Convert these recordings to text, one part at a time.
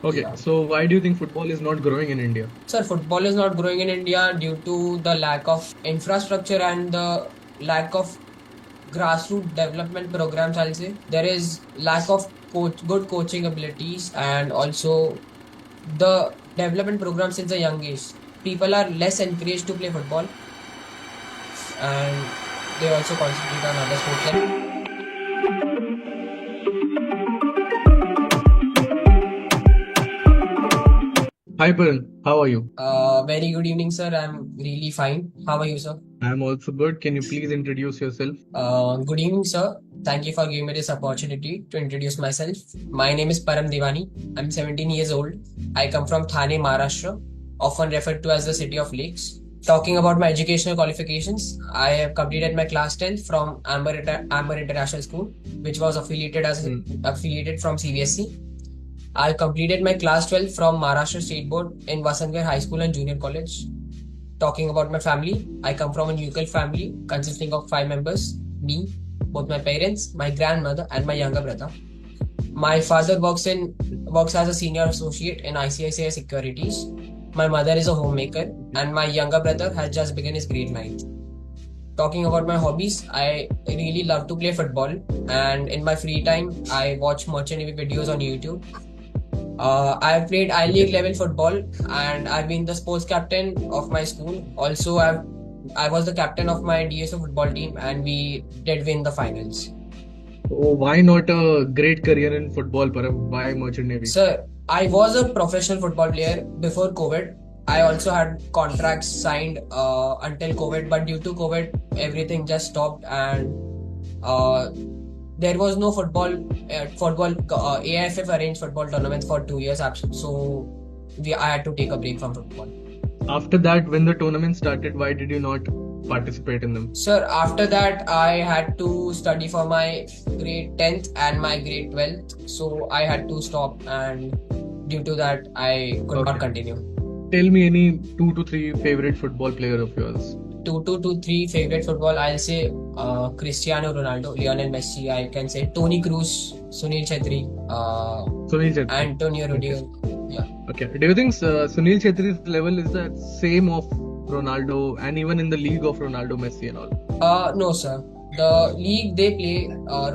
Okay, Yeah. so why do you think football is not growing in India? Sir, football is not growing in India due to the lack of infrastructure and the lack of grassroots development programs. I'll say there is lack of good coaching abilities, and also the development program since a young age. People are less encouraged to play football, and they also concentrate on other sports like. Hi, Paran. How are you? Very good evening, sir. I'm really fine. How are you, sir? I'm also good. Can you please introduce yourself? Good evening, sir. Thank you for giving me this opportunity to introduce myself. My name is Param Divani. I'm 17 years old. I come from Thane, Maharashtra, often referred to as the city of lakes. Talking about my educational qualifications, I have completed my class 10th from Amber International School, which was Hmm. affiliated from CBSE. I completed my class 12 from Maharashtra State Board in Vasantgarh High School and Junior College. Talking about my family, I come from a nuclear family consisting of 5 members: me, both my parents, my grandmother, and my younger brother. My father works as a senior associate in ICICI Securities. My mother is a homemaker, and my younger brother has just begun his grade 9th. Talking about my hobbies, I really love to play football, and in my free time, I watch Merchant Navy videos on YouTube. I've played I Okay. League level football, and I've been the sports captain of my school. Also, I was the captain of my DSO football team, and we did win the finals. Oh, why not a great career in football, Param? Why Merchant Navy? So I was a professional football player before COVID. I also had contracts signed until COVID, but due to COVID, everything just stopped, and uh, there was no AIFF arranged football tournaments for 2 years. So I had to take a break from football. After that, when the tournament started, why did you not participate in them? Sir, after that, I had to study for my grade 10th and my grade 12th. So I had to stop, and due to that, I could not Okay. continue. Tell me any 2 to 3 favorite football player of yours. Two to three favorite football, I'll say Cristiano Ronaldo, Lionel Messi, I can say Tony Cruz, Sunil Chhetri, Sunil Chetri. Antonio Okay. Rudiger. Yeah. Okay. Do you think Sunil Chetri's level is the same of Ronaldo and even in the league of Ronaldo, Messi and all? No, sir. The league they play,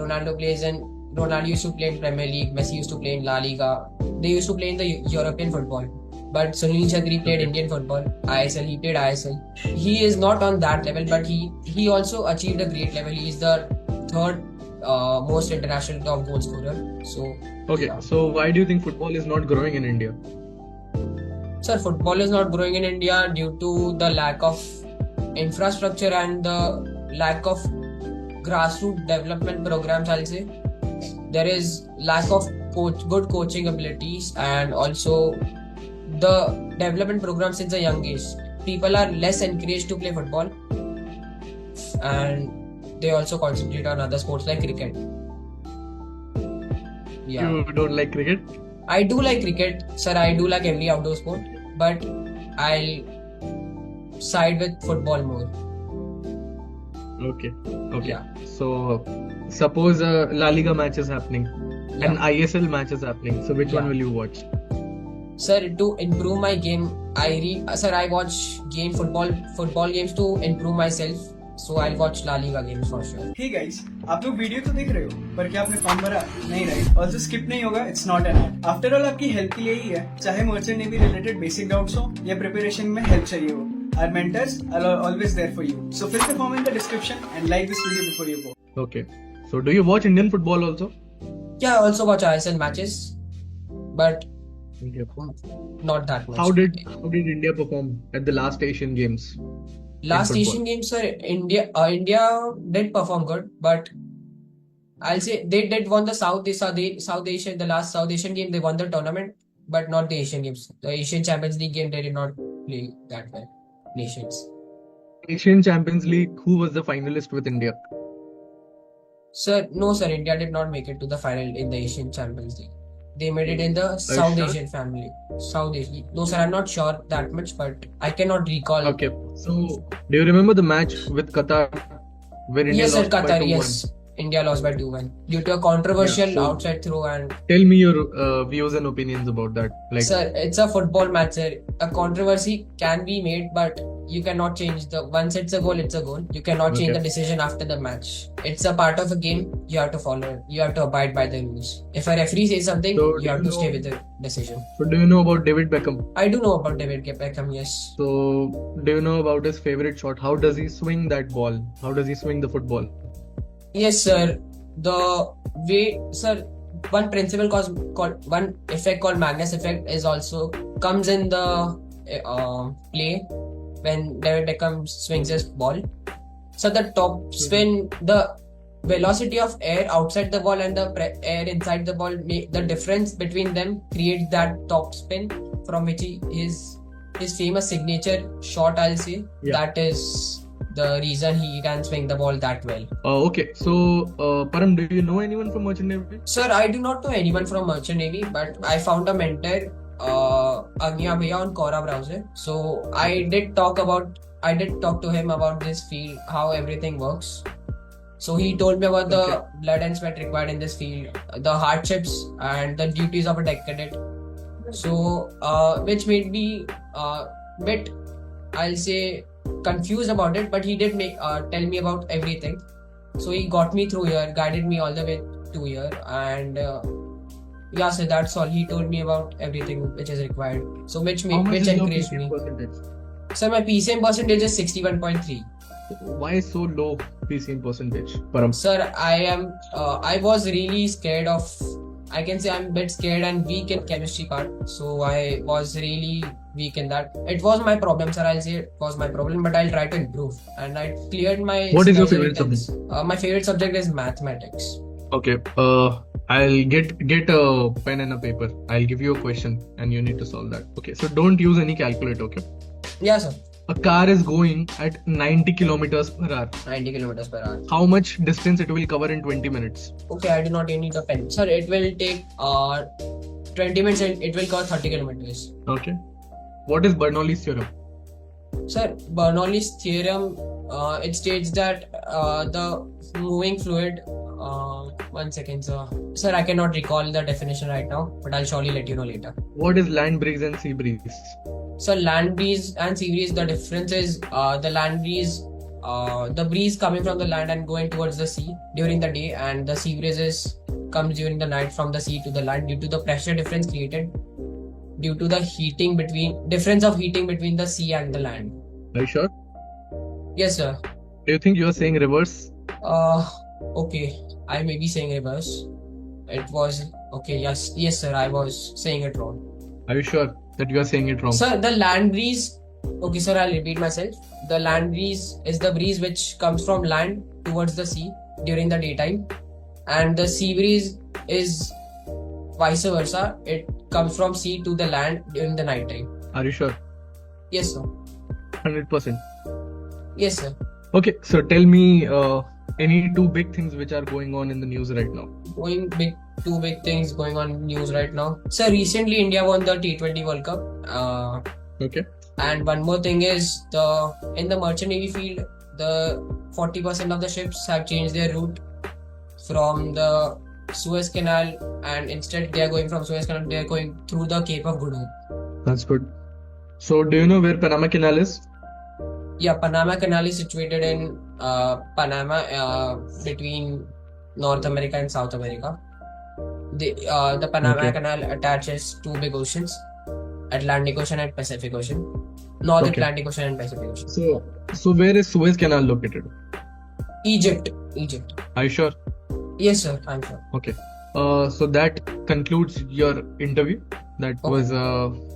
Ronaldo plays in. Ronaldo used to play in Premier League. Messi used to play in La Liga. They used to play in the European football. But Sunil Chhetri played Okay. Indian football. ISL. He played ISL. He is not on that level, but he also achieved a great level. He is the third most international top goal scorer. So Okay. yeah. So why do you think football is not growing in India? Sir, football is not growing in India due to the lack of infrastructure and the lack of grassroots development programs. I'll say there is lack of good coaching abilities, and also the development program since a young age. People are less encouraged to play football, and they also concentrate on other sports like cricket. Yeah, You don't like cricket? I do like cricket, sir. I do like every outdoor sport, but I'll side with football more. Okay. Okay. Yeah, So suppose a La Liga match is happening, an yeah, ISL match is happening. So which one yeah. will you watch? Sir, to improve my game, I watch football games to improve myself. So I'll watch La Liga games for sure. Hey guys, आप लोग video तो देख रहे हो, पर क्या आपने form भरा? नहीं राइट? ऑल्सो स्किप नहीं होगा, it's not an ad. After all आपकी हेल्प के लिए ही है, चाहे merchant navy related basic doubts हो या प्रिपरेशन में हेल्प चाहिए हो। Our mentors are always there for you. So fill the form in the description and like this video before you go. Okay. So do you watch Indian football also? Yeah, I also watch ISL matches, but Okay. not that much. How did India perform at the last Asian Games in Last football? Asian Games, sir, India did perform good, but I'll say they did won the South Asia, the last South Asian game. They won the tournament, but not the Asian Games. The Asian Champions League game, they did not play that well. Nations. Asian Champions League, who was the finalist with India? Sir, no, sir, India did not make it to the final in the Asian Champions League. They made it in the Are you South sure? Asian family. South Asian. No, sir, I'm not sure that much, but I cannot recall. Okay. So do you remember the match with Qatar where India Yes, sir, lost by Qatar. 2-1? Yes, India lost by 2-1 due to a controversial Yeah, so- outside throw. And Tell me your views and opinions about that. Like, sir, it's a football match, sir. A controversy can be made, but you cannot change once it's a goal, it's a goal. You cannot change Okay. the decision after the match. It's a part of a game. You have to follow it. You have to abide by the rules. If a referee says something, So, you have do to you stay know- with the decision. so do you know about David Beckham? I do know about David Beckham, yes. So, do you know about his favorite shot? How does he swing that ball? How does he swing the football? Yes, sir. The way, sir, one principle called one effect called Magnus effect is also comes in the play when David Beckham swings his ball. So the top spin, the velocity of air outside the ball and the air inside the ball, the difference between them creates that top spin from which his famous signature shot, I'll say. Yeah. That is the reason he can swing the ball that well. Okay, so Param, do you know anyone from Merchant Navy? Sir, I do not know anyone from Merchant Navy, but I found a mentor, Agnya Bhaiya, on Quora browser. So I did talk to him about this field, how everything works. So he told me about the Okay. blood and sweat required in this field, the hardships and the duties of a deck cadet. So which made me bit, I'll say, confused about it, but he did tell me about everything. So he got me through here, guided me all the way to here, and yeah, so that's all. He told me about everything which is required. So which How much which is your encouraged PCM me. percentage? So my PCM percentage is 61.3. Why so low PCM percentage, Param? Sir, I was really scared of. I can say I'm a bit scared and weak in chemistry part. So I was really weak in that. It was my problem, sir. I'll say it was my problem, but I'll try to improve. And I cleared my. What is your supervisory favorite tests. My favorite subject is mathematics. Okay, I'll get a pen and a paper. I'll give you a question and you need to solve that. Okay, so don't use any calculator, okay? Yeah, sir. A car is going at 90 kilometers per hour. 90 kilometers per hour. How much distance it will cover in 20 minutes? Okay, I do not need a pen. Sir, it will take 20 minutes and it will cover 30 kilometers. Okay. What is Bernoulli's theorem? Sir, Bernoulli's theorem, it states that the moving fluid. 1 second, sir. Sir, I cannot recall the definition right now, but I'll surely let you know later. What is land breeze and sea breeze? So, land breeze and sea breeze, the difference is the land breeze, the breeze coming from the land and going towards the sea during the day, and the sea breeze comes during the night from the sea to the land due to the pressure difference created due to the difference of heating between the sea and the land. Are you sure? Yes, sir. Do you think you are saying reverse? Okay, I may be saying reverse. It was okay. Yes, sir. I was saying it wrong. Are you sure that you are saying it wrong? Sir, the land breeze. Okay, sir. I'll repeat myself. The land breeze is the breeze which comes from land towards the sea during the daytime, and the sea breeze is vice versa. It comes from sea to the land during the night time. Are you sure? Yes, sir. 100%. Yes, sir. Okay, so tell me any two big things which are going on in the news right now. Two big things going on in news right now. Sir, recently India won the T20 World Cup. Okay. And one more thing is in the merchant navy field, the 40% of the ships have changed their route from the Suez Canal, and instead they are going from Suez Canal, they are going through the Cape of Good Hope. That's good. So do you know where Panama Canal is? Yeah, Panama Canal is situated in Panama, between North America and South America. The Panama Okay. Canal attaches two big oceans, Atlantic Ocean and Pacific Ocean. North Okay. Atlantic Ocean and Pacific Ocean. So where is Suez Canal located? Egypt. Are you sure? Yes, sir. I'm sure. Okay. So that concludes your interview. That Okay. was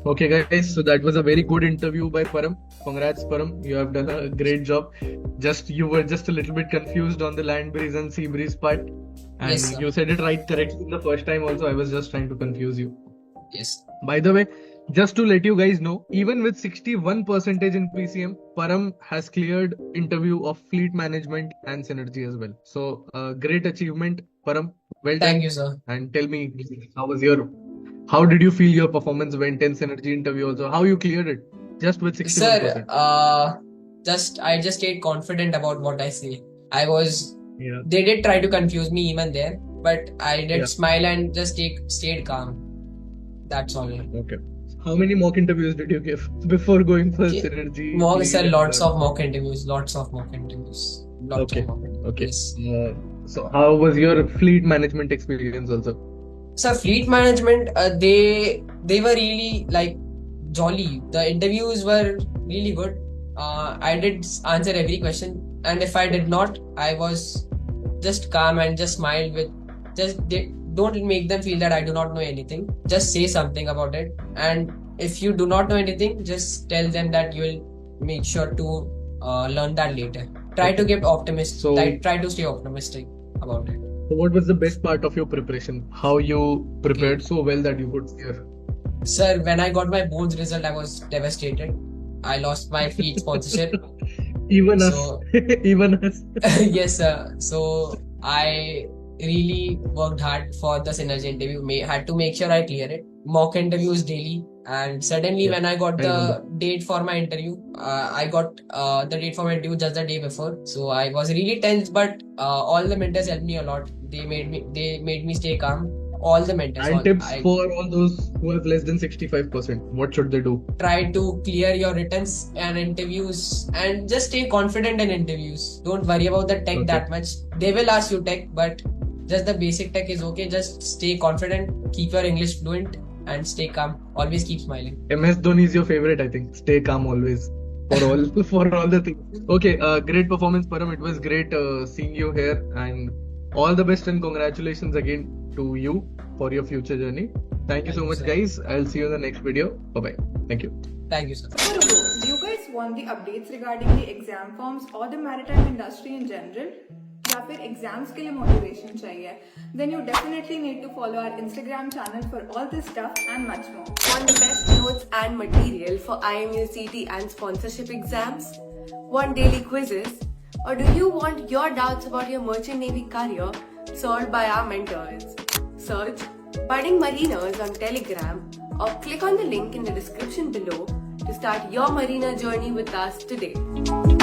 okay, guys. So that was a very good interview by Param. Congrats, Param. You have done a great job. You were just a little bit confused on the land breeze and sea breeze part, and Yes, sir. you said it right correctly the first time. Also, I was just trying to confuse you. Yes. By the way, just to let you guys know, even with 61% in PCM, Param has cleared interview of fleet management and synergy as well. So, great achievement, Param. Well done. Thank you, sir. And tell me, how did you feel your performance went in synergy interview also? How you cleared it? Just with 61%. Sir, I just stayed confident about what I say. I was Yeah. They did try to confuse me even there, but I did Yeah. smile and just stayed calm. That's all. Okay. How many mock interviews did you give before going for Okay. Synergy? Mock, Lead sir, and lots the- of mock interviews. Lots of mock interviews. Lots Okay. of mock interviews. Okay. Yes. So how was your fleet management experience also? So fleet management, they were really like jolly. The interviews were really good. I did answer every question, and if I did not, I was just calm and just smiled with don't make them feel that I do not know anything. Just say something about it, and if you do not know anything, just tell them that you will make sure to learn that later. Try to get optimistic. So- Try to stay optimistic about it. So what was the best part of your preparation? How you prepared so well that you could clear? Sir, when I got my boards result, I was devastated. I lost my fleet sponsorship. Even us. So- Even us. Yes, sir. So I really worked hard for the Synergy interview. Had to make sure I clear it. Mock interviews daily. And suddenly, Yeah, when I got I the remember. date for my interview, I got the date for my interview just the day before. So I was really tense, but all the mentors helped me a lot. They made me stay calm. All the mentors. And tips I for all those who have less than 65%. What should they do? try to clear your writtens and interviews, and just stay confident in interviews. Don't worry about the tech Okay. that much. They will ask you tech, but just the basic tech is okay. Just stay confident, keep your English fluent, and stay calm. Always keep smiling. MS Dhoni is your favorite, I think. Stay calm always. For all for all the things. Okay, great performance, Param. It was great seeing you here, and all the best and congratulations again to you for your future journey. Thank you so Thank you, much, sir. guys. I'll see you in the next video. Bye bye. Thank you. Thank you, sir. So, Rubu, do you guys want the updates regarding the exam forms or the maritime industry in general? या फिर exams के लिए motivation चाहिए then you definitely need to follow our Instagram channel for all this stuff and much more. Want the best notes and material for IMU CT and sponsorship exams? Want daily quizzes? Or do you want your doubts about your merchant navy career solved by our mentors? Search Budding Mariners on Telegram or click on the link in the description below to start your marina journey with us today.